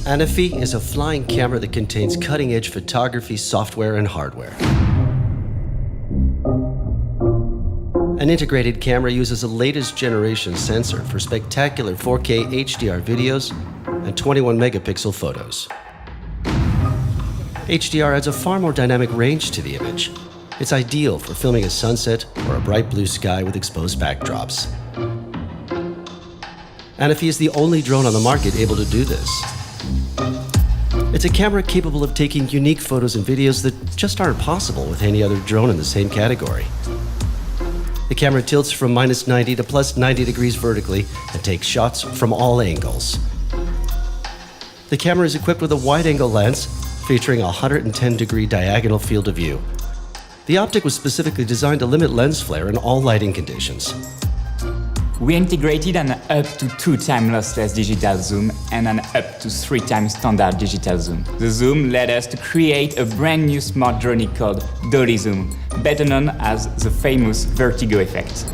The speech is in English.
Anafi is a flying camera that contains cutting-edge photography software and hardware. An integrated camera uses a latest generation sensor for spectacular 4K HDR videos and 21 megapixel photos. HDR adds a far more dynamic range to the image. It's ideal for filming a sunset or a bright blue sky with exposed backdrops. Anafi is the only drone on the market able to do this. It's a camera capable of taking unique photos and videos that just aren't possible with any other drone in the same category. The camera tilts from -90 to +90 degrees vertically and takes shots from all angles. The camera is equipped with a wide-angle lens featuring a 110-degree diagonal field of view. The optic was specifically designed to limit lens flare in all lighting conditions. We integrated an up to 2 times lossless digital zoom and an up to 3 times standard digital zoom. The zoom led us to create a brand new smart drone called Dolly Zoom, better known as the famous vertigo effect.